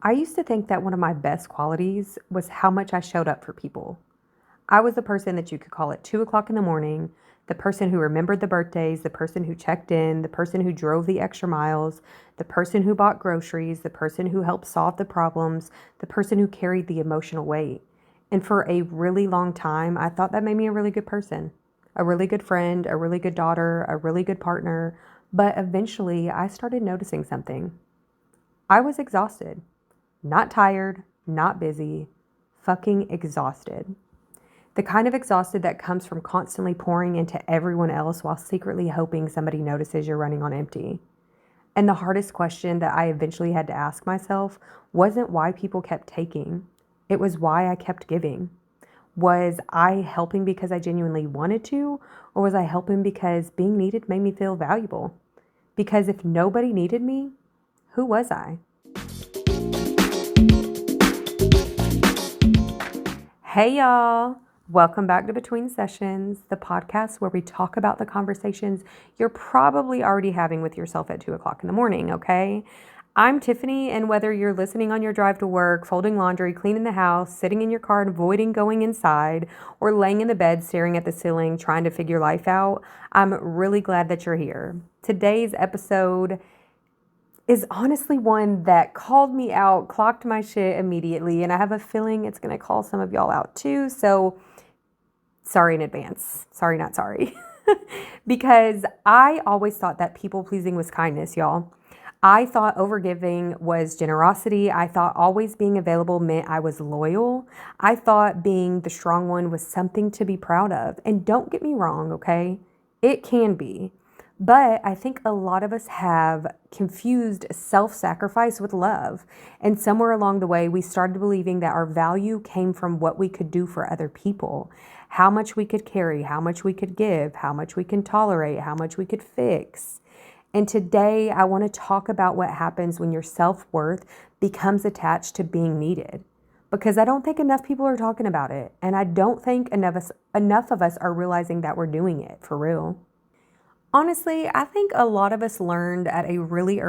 I used to think that one of my best qualities was how much I showed up for people. I was the person that you could call at 2 o'clock in the morning, the person who remembered the birthdays, the person who checked in, the person who drove the extra miles, the person who bought groceries, the person who helped solve the problems, the person who carried the emotional weight. And for a really long time, I thought that made me a really good person, a really good friend, a really good daughter, a really good partner. But eventually, I started noticing something. I was exhausted. Not tired, not busy, fucking exhausted. The kind of exhausted that comes from constantly pouring into everyone else while secretly hoping somebody notices you're running on empty. And the hardest question that I eventually had to ask myself wasn't why people kept taking, it was why I kept giving. Was I helping because I genuinely wanted to, or was I helping because being needed made me feel valuable? Because if nobody needed me, who was I? Hey, y'all. Welcome back to Between Sessions, the podcast where we talk about the conversations you're probably already having with yourself at 2 o'clock in the morning, okay? I'm Tiffany, and whether you're listening on your drive to work, folding laundry, cleaning the house, sitting in your car and avoiding going inside, or laying in the bed staring at the ceiling trying to figure life out, I'm really glad that you're here. Today's episode is honestly one that called me out, clocked my shit immediately, and I have a feeling it's going to call some of y'all out too. So sorry in advance. Sorry, not sorry. Because I always thought that people pleasing was kindness, y'all. I thought overgiving was generosity. I thought always being available meant I was loyal. I thought being the strong one was something to be proud of. And don't get me wrong, okay? It can be. But I think a lot of us have confused self-sacrifice with love. And somewhere along the way, we started believing that our value came from what we could do for other people, how much we could carry, how much we could give, how much we can tolerate, how much we could fix. And today, I want to talk about what happens when your self-worth becomes attached to being needed. Because I don't think enough people are talking about it. And I don't think enough of us are realizing that we're doing it for real. Honestly, I think a lot of us learned at a really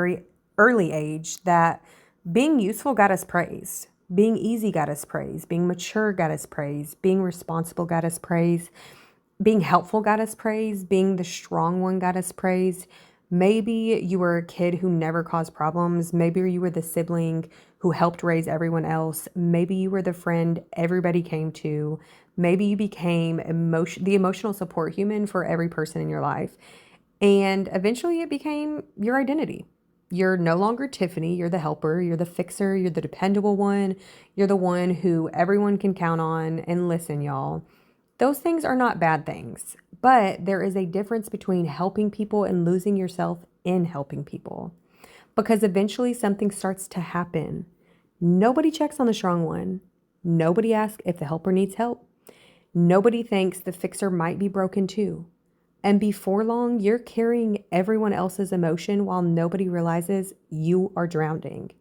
early age that being useful got us praised. Being easy got us praise. Being mature got us praise. Being responsible got us praise. Being helpful got us praise. Being the strong one got us praise. Maybe you were a kid who never caused problems. Maybe you were the sibling who helped raise everyone else. Maybe you were the friend everybody came to. Maybe you became the emotional support human for every person in your life. And eventually it became your identity. You're no longer Tiffany. You're the helper. You're the fixer. You're the dependable one. You're the one who everyone can count on. And listen, y'all, those things are not bad things. But there is a difference between helping people and losing yourself in helping people. Because eventually something starts to happen. Nobody checks on the strong one. Nobody asks if the helper needs help. Nobody thinks the fixer might be broken too. And before long, you're carrying everyone else's emotion while nobody realizes you are drowning.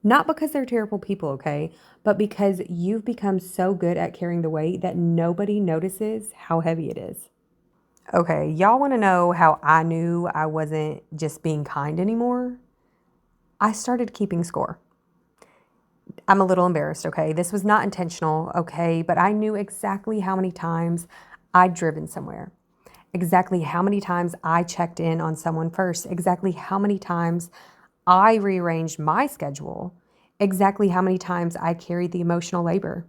Not because they're terrible people, okay? But because you've become so good at carrying the weight that nobody notices how heavy it is. Okay, y'all want to know how I knew I wasn't just being kind anymore? I started keeping score. I'm a little embarrassed, okay? This was not intentional, okay? But I knew exactly how many times I'd driven somewhere. Exactly how many times I checked in on someone first, exactly how many times I rearranged my schedule, exactly how many times I carried the emotional labor,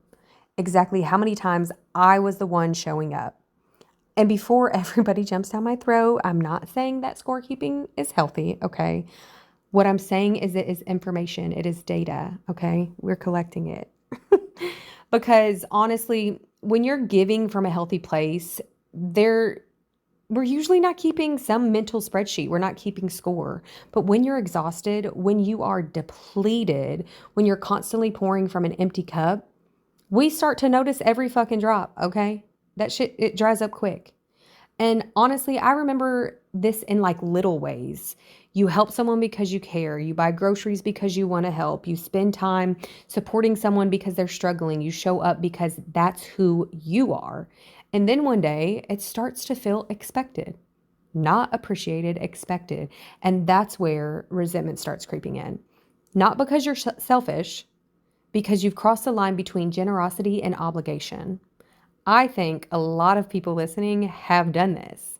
exactly how many times I was the one showing up. And before everybody jumps down my throat, I'm not saying that scorekeeping is healthy, okay? What I'm saying is it is information, it is data, okay? We're collecting it. Because honestly, when you're giving from a healthy place, we're usually not keeping some mental spreadsheet. We're not keeping score. But when you're exhausted, when you are depleted, when you're constantly pouring from an empty cup, we start to notice every fucking drop, okay? That shit, it dries up quick. And honestly, I remember this in like little ways. You help someone because you care. You buy groceries because you want to help. You spend time supporting someone because they're struggling. You show up because that's who you are. And then one day it starts to feel expected, not appreciated, expected. And that's where resentment starts creeping in. Not because you're selfish, because you've crossed the line between generosity and obligation. I think a lot of people listening have done this.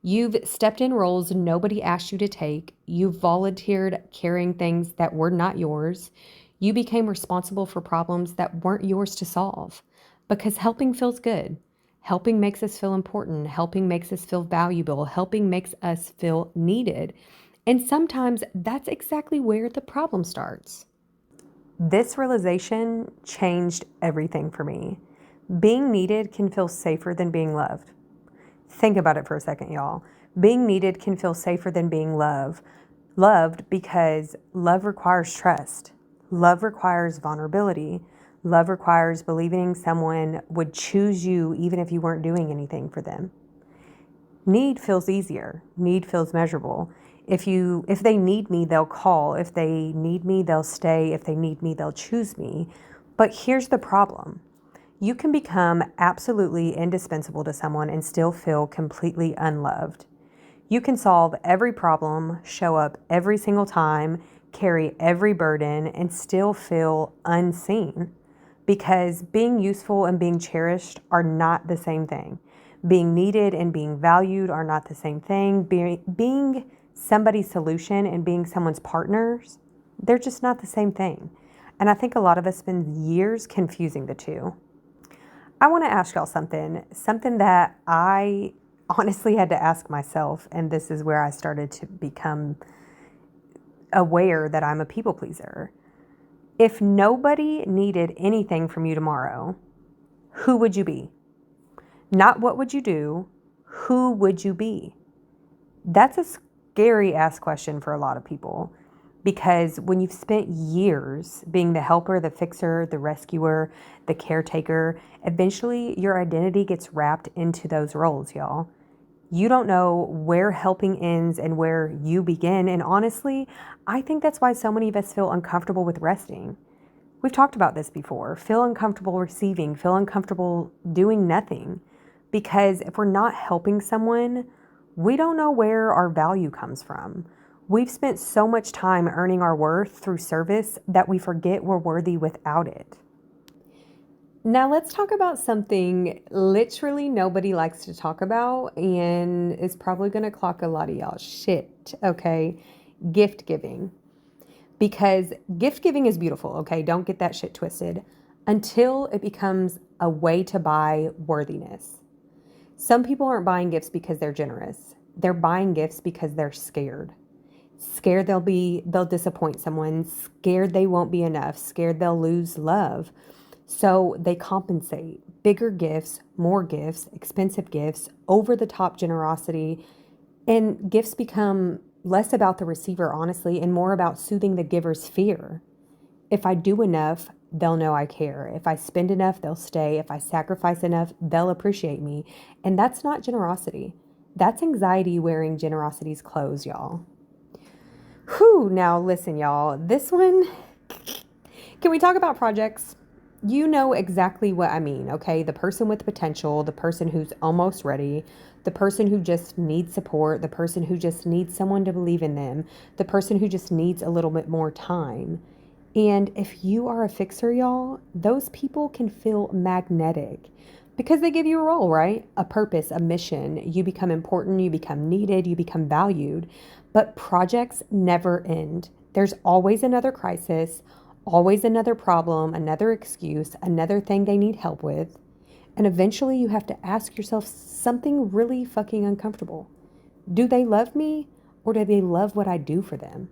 You've stepped in roles nobody asked you to take. You volunteered carrying things that were not yours. You became responsible for problems that weren't yours to solve. Because helping feels good. Helping makes us feel important. Helping makes us feel valuable. Helping makes us feel needed. And sometimes that's exactly where the problem starts. This realization changed everything for me. Being needed can feel safer than being loved. Think about it for a second, y'all. Being needed can feel safer than being loved because love requires trust. Love requires vulnerability. Love requires believing someone would choose you even if you weren't doing anything for them. Need feels easier. Need feels measurable. If they need me, they'll call. If they need me, they'll stay. If they need me, they'll choose me. But here's the problem. You can become absolutely indispensable to someone and still feel completely unloved. You can solve every problem, show up every single time, carry every burden, and still feel unseen. Because being useful and being cherished are not the same thing. Being needed and being valued are not the same thing. Being somebody's solution and being someone's partners, they're just not the same thing. And I think a lot of us spend years confusing the two. I want to ask y'all something that I honestly had to ask myself, and this is where I started to become aware that I'm a people pleaser. If nobody needed anything from you tomorrow, who would you be? Not what would you do, who would you be? That's a scary ass question for a lot of people because when you've spent years being the helper, the fixer, the rescuer, the caretaker, eventually your identity gets wrapped into those roles, y'all. You don't know where helping ends and where you begin. And honestly, I think that's why so many of us feel uncomfortable with resting. We've talked about this before. Feel uncomfortable receiving, feel uncomfortable doing nothing. Because if we're not helping someone, we don't know where our value comes from. We've spent so much time earning our worth through service that we forget we're worthy without it. Now let's talk about something literally nobody likes to talk about and is probably going to clock a lot of y'all shit, okay? Gift giving. Because gift giving is beautiful, okay? Don't get that shit twisted until it becomes a way to buy worthiness. Some people aren't buying gifts because they're generous. They're buying gifts because they're scared. Scared they'll disappoint someone, scared they won't be enough, scared they'll lose love. So they compensate. Bigger gifts, more gifts, expensive gifts, over the top generosity, and gifts become less about the receiver, honestly, and more about soothing the giver's fear. If I do enough, they'll know I care. If I spend enough, they'll stay. If I sacrifice enough, they'll appreciate me. And that's not generosity. That's anxiety wearing generosity's clothes, y'all. Whew, now listen, y'all. This one, can we talk about projects? You know exactly what I mean, okay? The person with potential, the person who's almost ready, the person who just needs support, the person who just needs someone to believe in them, the person who just needs a little bit more time. And if you are a fixer, y'all, those people can feel magnetic because they give you a role, right? A purpose, a mission. You become important, you become needed, you become valued. But projects never end. There's always another crisis, always another problem, another excuse, another thing they need help with. And eventually you have to ask yourself something really fucking uncomfortable. Do they love me or do they love what I do for them?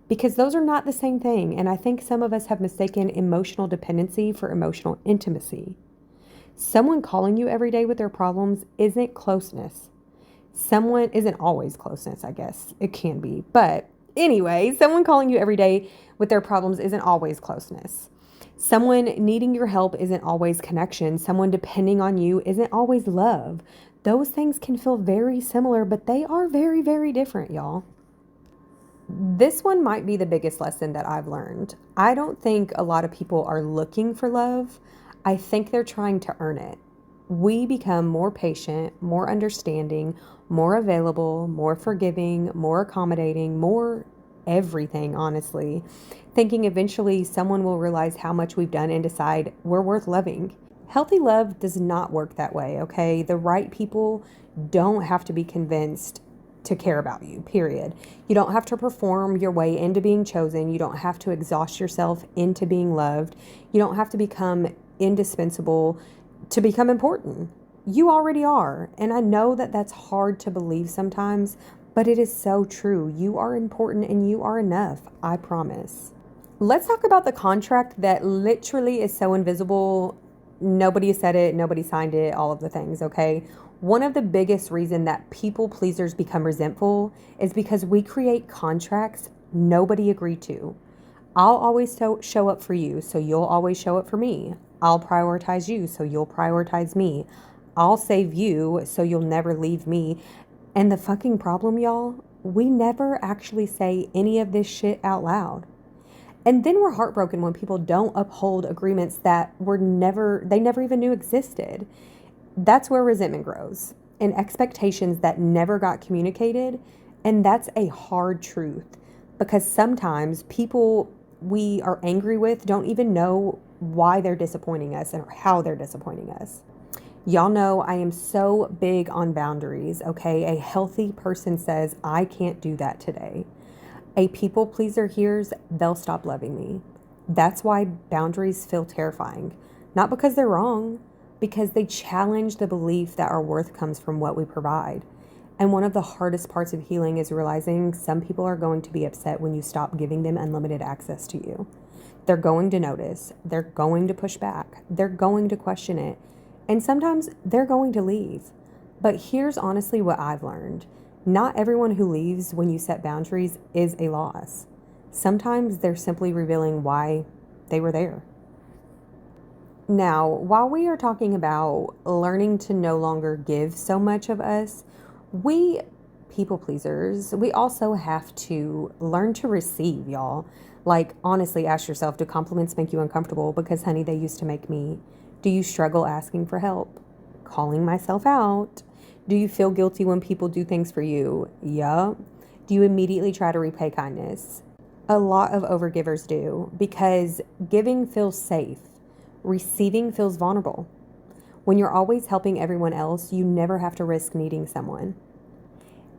Because those are not the same thing. And I think some of us have mistaken emotional dependency for emotional intimacy. Someone calling you every day with their problems isn't closeness. Someone isn't always closeness, I guess. It can be. But anyway, someone calling you every day with their problems isn't always closeness. Someone needing your help isn't always connection. Someone depending on you isn't always love. Those things can feel very similar, but they are very, very different, y'all. This one might be the biggest lesson that I've learned. I don't think a lot of people are looking for love. I think they're trying to earn it. We become more patient, more understanding, more available, more forgiving, more accommodating, more everything, honestly. Thinking eventually someone will realize how much we've done and decide we're worth loving. Healthy love does not work that way, okay? The right people don't have to be convinced to care about you, period. You don't have to perform your way into being chosen. You don't have to exhaust yourself into being loved. You don't have to become indispensable to become important. You already are. And I know that that's hard to believe sometimes, but it is so true. You are important and you are enough. I promise. Let's talk about the contract that literally is so invisible. Nobody said it, nobody signed it, all of the things, okay? One of the biggest reason that people pleasers become resentful is because we create contracts nobody agreed to. I'll always show up for you, so you'll always show up for me. I'll prioritize you, so you'll prioritize me. I'll save you, so you'll never leave me. And the fucking problem, y'all, we never actually say any of this shit out loud. And then we're heartbroken when people don't uphold agreements that they never even knew existed. That's where resentment grows, and expectations that never got communicated. And that's a hard truth, because sometimes people we are angry with don't even know why they're disappointing us and how they're disappointing us. Y'all know I am so big on boundaries, okay? A healthy person says, I can't do that today. A people pleaser hears, they'll stop loving me. That's why boundaries feel terrifying. Not because they're wrong, because they challenge the belief that our worth comes from what we provide. And one of the hardest parts of healing is realizing some people are going to be upset when you stop giving them unlimited access to you. They're going to notice. They're going to push back. They're going to question it. And sometimes they're going to leave. But here's honestly what I've learned. Not everyone who leaves when you set boundaries is a loss. Sometimes they're simply revealing why they were there. Now, while we are talking about learning to no longer give so much of us, we people pleasers, we also have to learn to receive, y'all. Like, honestly, ask yourself, do compliments make you uncomfortable? Because, honey, they used to make me. Do you struggle asking for help? Calling myself out? Do you feel guilty when people do things for you? Yup. Do you immediately try to repay kindness? A lot of overgivers do, because giving feels safe. Receiving feels vulnerable. When you're always helping everyone else, you never have to risk needing someone.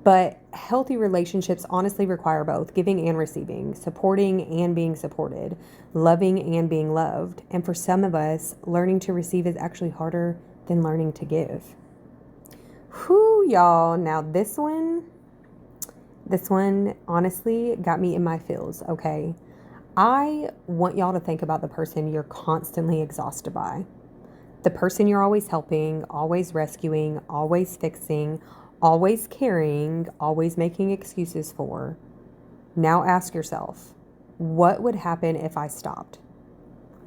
But healthy relationships honestly require both giving and receiving, supporting and being supported, loving and being loved. And for some of us, learning to receive is actually harder than learning to give. Whew, y'all. Now this one honestly got me in my feels, okay? I want y'all to think about the person you're constantly exhausted by. The person you're always helping, always rescuing, always fixing, always caring, always making excuses for. Now ask yourself, what would happen if I stopped?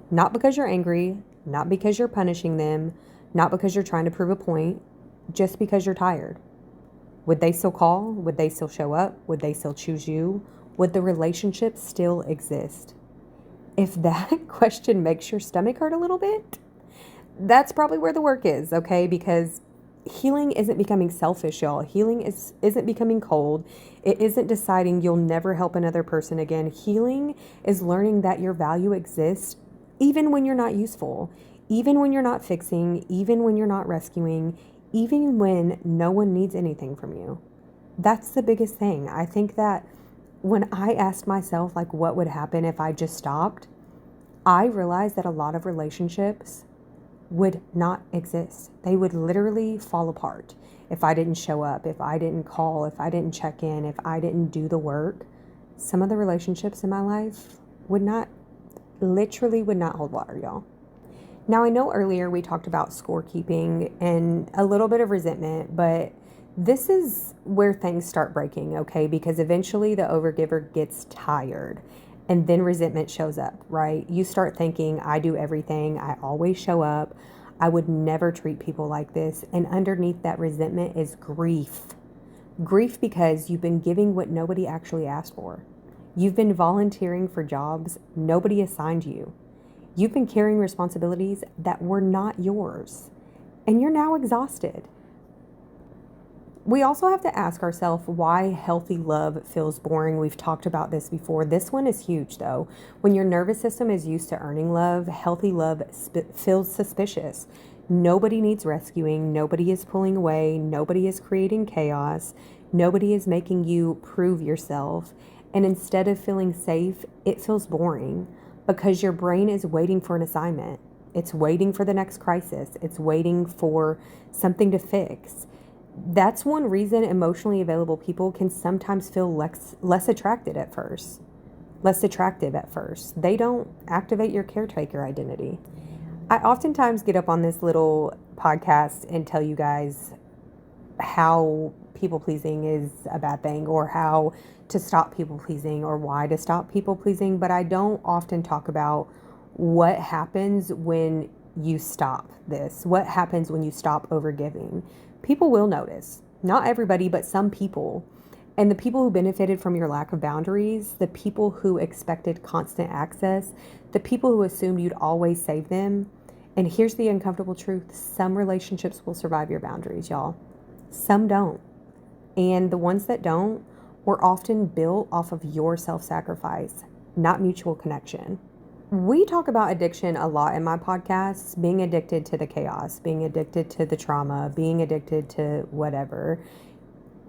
Not because you're angry, not because you're punishing them, not because you're trying to prove a point, just because you're tired. Would they still call? Would they still show up? Would they still choose you? Would the relationship still exist? If that question makes your stomach hurt a little bit, that's probably where the work is, okay? Because healing isn't becoming selfish, y'all. Healing isn't becoming cold. It isn't deciding you'll never help another person again. Healing is learning that your value exists even when you're not useful, even when you're not fixing, even when you're not rescuing, even when no one needs anything from you. That's the biggest thing. I think that when I asked myself, like, what would happen if I just stopped, I realized that a lot of relationships would not exist. They would literally fall apart if I didn't show up, if I didn't call, if I didn't check in, if I didn't do the work. Some of the relationships in my life would not hold water, y'all. Now, I know earlier we talked about scorekeeping and a little bit of resentment, but this is where things start breaking, okay? Because eventually the overgiver gets tired and then resentment shows up, right? You start thinking, I do everything. I always show up. I would never treat people like this. And underneath that resentment is grief. Grief because you've been giving what nobody actually asked for. You've been volunteering for jobs nobody assigned you. You've been carrying responsibilities that were not yours. And you're now exhausted. We also have to ask ourselves why healthy love feels boring. We've talked about this before. This one is huge, though. When your nervous system is used to earning love, healthy love feels suspicious. Nobody needs rescuing. Nobody is pulling away. Nobody is creating chaos. Nobody is making you prove yourself. And instead of feeling safe, it feels boring because your brain is waiting for an assignment. It's waiting for the next crisis. It's waiting for something to fix. That's one reason emotionally available people can sometimes feel less attracted at first. Less attractive at first. They don't activate your caretaker identity. I oftentimes get up on this little podcast and tell you guys how people pleasing is a bad thing, or how to stop people pleasing, or why to stop people pleasing, but I don't often talk about what happens when you stop this. What happens when you stop overgiving? People will notice. Not everybody, but some people. And the people who benefited from your lack of boundaries, the people who expected constant access, the people who assumed you'd always save them. And here's the uncomfortable truth. Some relationships will survive your boundaries, y'all. Some don't. And the ones that don't were often built off of your self-sacrifice, not mutual connection. We talk about addiction a lot in my podcasts, being addicted to the chaos, being addicted to the trauma, being addicted to whatever.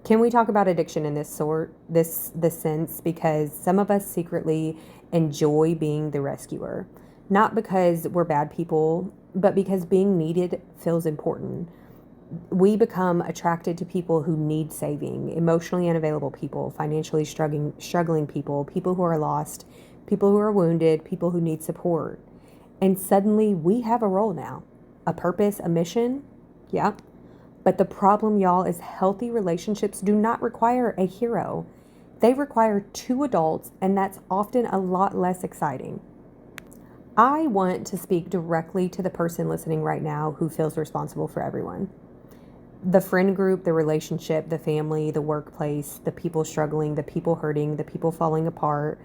Can we talk about addiction in this sense? Because some of us secretly enjoy being the rescuer, not because we're bad people, but because being needed feels important. We become attracted to people who need saving, emotionally unavailable people, financially struggling people, people who are lost, people who are wounded, people who need support. And suddenly we have a role now, a purpose, a mission. Yeah. But the problem, y'all, is healthy relationships do not require a hero. They require two adults, and that's often a lot less exciting. I want to speak directly to the person listening right now who feels responsible for everyone. The friend group, the relationship, the family, the workplace, the people struggling, the people hurting, the people falling apart.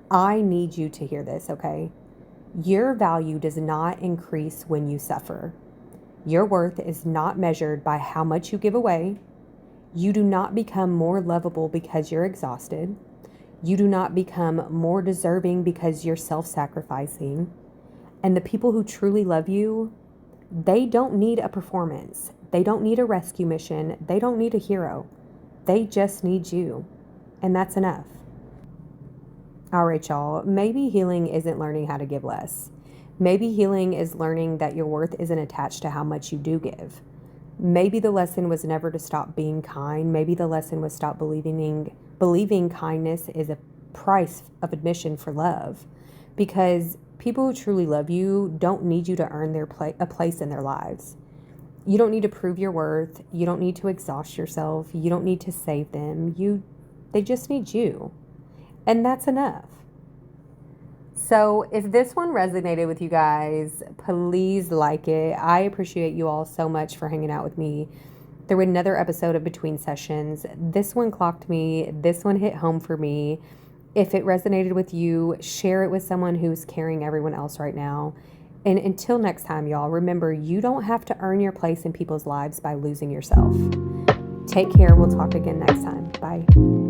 I need you to hear this, okay? Your value does not increase when you suffer. Your worth is not measured by how much you give away. You do not become more lovable because you're exhausted. You do not become more deserving because you're self-sacrificing. And the people who truly love you, they don't need a performance. They don't need a rescue mission. They don't need a hero. They just need you. And that's enough. All right, y'all. Maybe healing isn't learning how to give less. Maybe healing is learning that your worth isn't attached to how much you do give. Maybe the lesson was never to stop being kind. Maybe the lesson was stop believing kindness is a price of admission for love. Because people who truly love you don't need you to earn a place in their lives. You don't need to prove your worth. You don't need to exhaust yourself. You don't need to save them. They just need you. And that's enough. So if this one resonated with you guys, please like it. I appreciate you all so much for hanging out with me through another episode of Between Sessions. This one clocked me. This one hit home for me. If it resonated with you, share it with someone who's carrying everyone else right now. And until next time, y'all, remember, you don't have to earn your place in people's lives by losing yourself. Take care. We'll talk again next time. Bye.